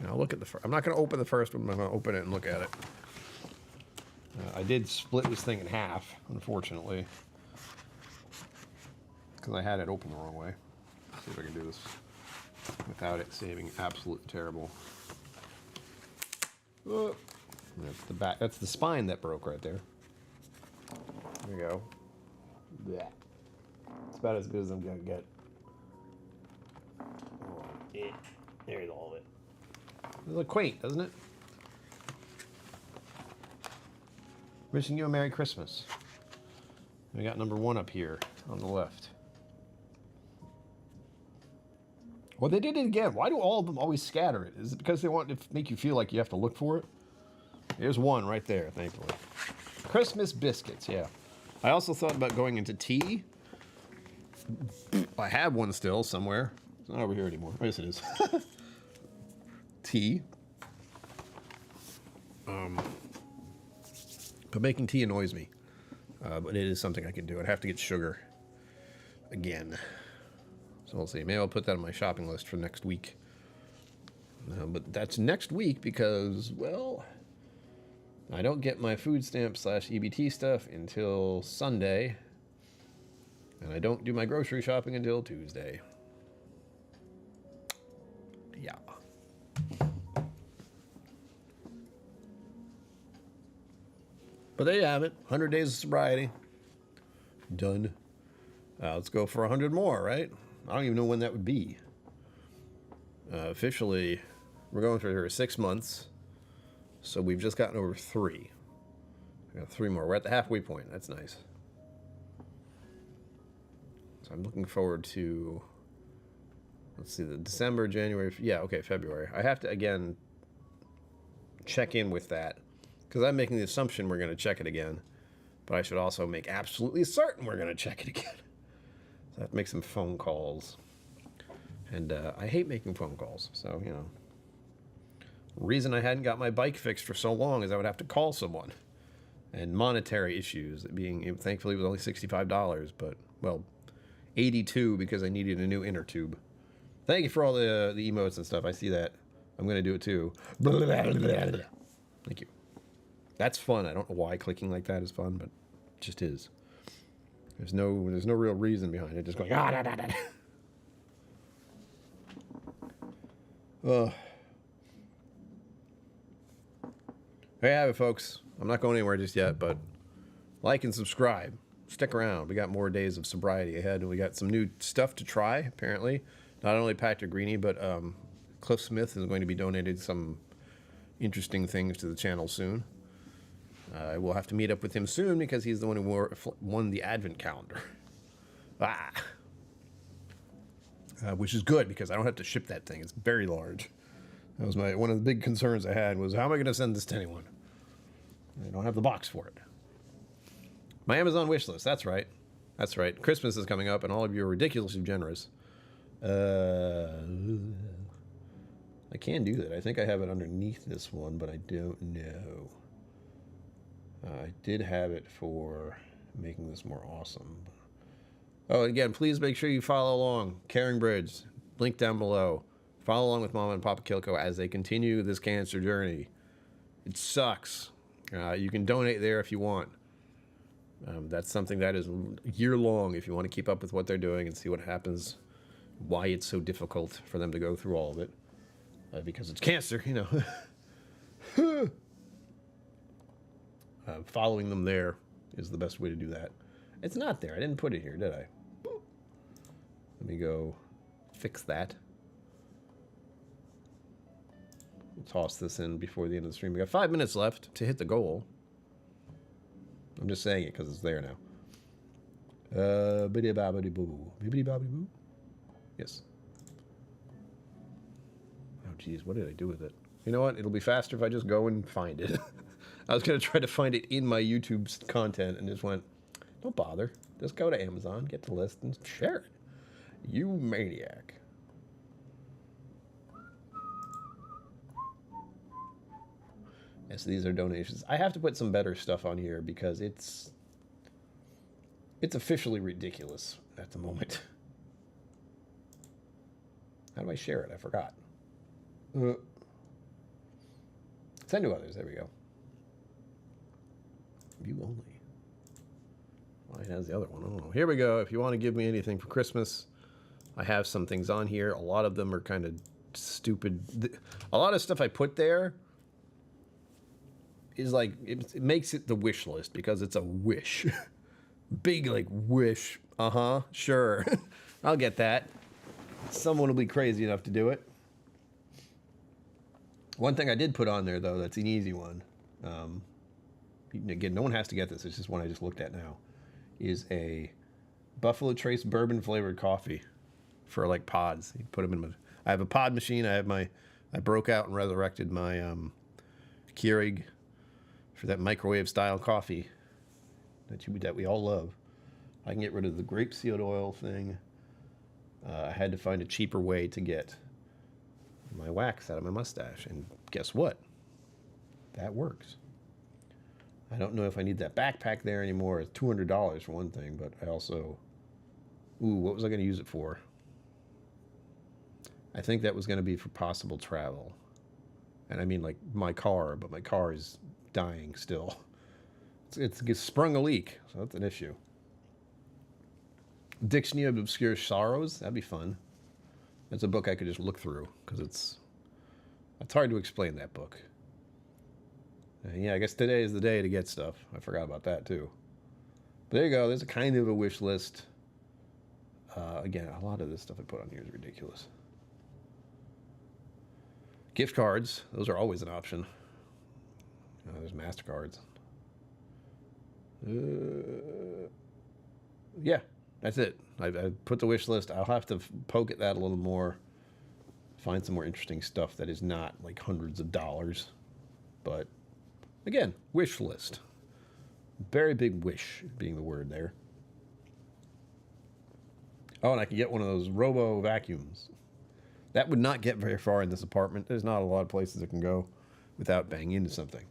I'll look at the first. I'm not going to open the first one. I'm going to open it and look at it. I did split this thing in half, unfortunately, because I had it open the wrong way. Let's see if I can do this without it saving absolute terrible. Oh, that's the back. That's the spine that broke right there. There you go. Yeah. It's about as good as I'm going to get. There's all of it. It looks quaint, doesn't it? Wishing you a Merry Christmas. We got number 1 up here on the left. Well, they did it again. Why do all of them always scatter it? Is it because they want to make you feel like you have to look for it? There's one right there, thankfully. Christmas biscuits, yeah. I also thought about going into tea. I have one still somewhere. It's not over here anymore. Oh, yes, it is. Tea. But making tea annoys me. But it is something I can do. I'd have to get sugar again. So we'll see. Maybe I'll put that on my shopping list for next week. But that's next week because, well, I don't get my food stamp / EBT stuff until Sunday. And I don't do my grocery shopping until Tuesday. Yeah. But there you have it. 100 days of sobriety. Done. Let's go for 100 more, right? I don't even know when that would be. Officially, we're going for 6 months. So we've just gotten over 3. We got 3 more. We're at the halfway point. That's nice. So I'm looking forward to, let's see, the December, January. Yeah, okay, February. I have to, again, check in with that. Because I'm making the assumption we're going to check it again. But I should also make absolutely certain we're going to check it again. So I have to make some phone calls. And I hate making phone calls. So, you know. The reason I hadn't got my bike fixed for so long is I would have to call someone. And monetary issues. Being, thankfully, it was only $65. But, well, $82 because I needed a new inner tube. Thank you for all the emotes and stuff. I see that. I'm going to do it too. Thank you. That's fun. I don't know why clicking like that is fun, but it just is. There's no real reason behind it. Just going da da da. There you have it, folks. I'm not going anywhere just yet, but like and subscribe. Stick around. We got more days of sobriety ahead, and we got some new stuff to try, apparently. Not only Patrick Greeny, but Cliff Smith is going to be donating some interesting things to the channel soon. We'll have to meet up with him soon because he's the one who won the advent calendar. Which is good because I don't have to ship that thing. It's very large. That was one of the big concerns I had was, how am I going to send this to anyone? I don't have the box for it. My Amazon wish list. That's right. That's right. Christmas is coming up and all of you are ridiculously generous. I can do that. I think I have it underneath this one, but I don't know. I did have it for making this more awesome. Oh, again, please make sure you follow along. Caring Bridge, link down below. Follow along with Mama and Papa KillCo as they continue this cancer journey. It sucks. You can donate there if you want. That's something that is year long if you want to keep up with what they're doing and see what happens, why it's so difficult for them to go through all of it. Because it's cancer, you know. Following them there is the best way to do that. It's not there. I didn't put it here, did I? Let me go fix that. We'll toss this in before the end of the stream. We got 5 minutes left to hit the goal. I'm just saying it because it's there now. Biddy-babidi-boo. Bibbidi-bobbidi-boo? Yes. Oh, geez, what did I do with it? You know what? It'll be faster if I just go and find it. I was going to try to find it in my YouTube content and just went, don't bother. Just go to Amazon, get the list, and share it. You maniac. Yes, these are donations. I have to put some better stuff on here because it's officially ridiculous at the moment. How do I share it? I forgot. Send to others. There we go. View only. Well, it has the other one. I don't know. Here we go. If you want to give me anything for Christmas, I have some things on here. A lot of them are kind of stupid. A lot of stuff I put there is like, it makes it the wish list because it's a wish. Big, like, wish. Uh-huh. Sure. I'll get that. Someone will be crazy enough to do it. One thing I did put on there, though, that's an easy one. Again, no one has to get this. It's just one I just looked at now. Is a Buffalo Trace bourbon flavored coffee for like pods. You put them in. I have a pod machine. I broke out and resurrected my Keurig for that microwave style coffee that we all love. I can get rid of the grapeseed oil thing. I had to find a cheaper way to get my wax out of my mustache, and guess what? That works. I don't know if I need that backpack there anymore. It's $200 for one thing, but I also... Ooh, what was I going to use it for? I think that was going to be for possible travel. And I mean, like, my car, but my car is dying still. It's sprung a leak, so that's an issue. Dictionary of Obscure Sorrows. That'd be fun. That's a book I could just look through, because it's hard to explain, that book. Yeah, I guess today is the day to get stuff. I forgot about that, too. But there you go. There's a kind of a wish list. Again, a lot of this stuff I put on here is ridiculous. Gift cards. Those are always an option. There's MasterCards. Yeah, that's it. I put the wish list. I'll have to poke at that a little more. Find some more interesting stuff that is not like hundreds of dollars. But... again, wish list. Very big wish being the word there. Oh, and I can get one of those robo vacuums. That would not get very far in this apartment. There's not a lot of places it can go without banging into something.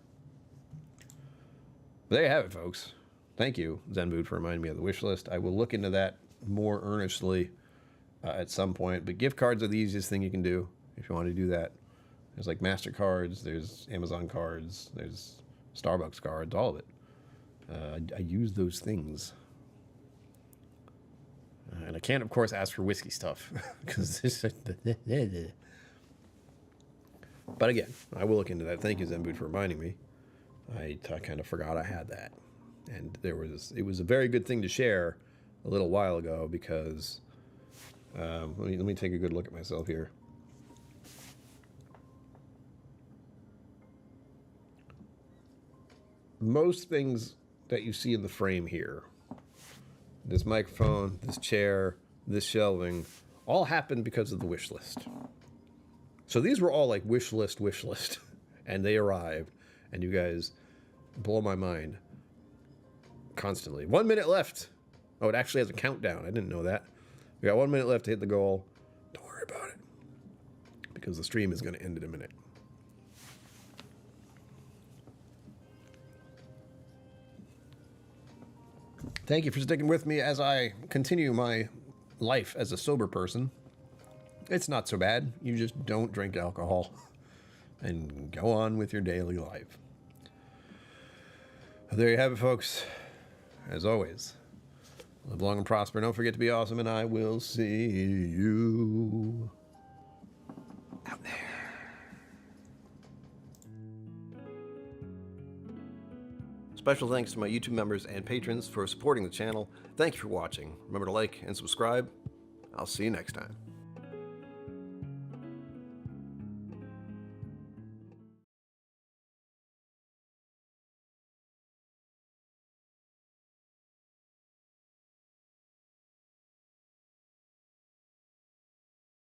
But there you have it, folks. Thank you, Zenboot, for reminding me of the wish list. I will look into that more earnestly at some point. But gift cards are the easiest thing you can do if you want to do that. There's like MasterCards, there's Amazon cards, there's Starbucks cards, all of it. I use those things. And I can't, of course, ask for whiskey stuff. Because But again, I will look into that. Thank you, Zenboot, for reminding me. I kind of forgot I had that. And it was a very good thing to share a little while ago because... let me take a good look at myself here. Most things that you see in the frame here, this microphone, this chair, this shelving, all happened because of the wish list. So these were all like wish list, and they arrived, and you guys blow my mind constantly. 1 minute left. Oh, it actually has a countdown. I didn't know that. We got 1 minute left to hit the goal. Don't worry about it, because the stream is going to end in a minute. Thank you for sticking with me as I continue my life as a sober person. It's not so bad. You just don't drink alcohol and go on with your daily life. There you have it, folks. As always, live long and prosper. Don't forget to be awesome, and I will see you out there. Special thanks to my YouTube members and patrons for supporting the channel. Thank you for watching. Remember to like and subscribe. I'll see you next time.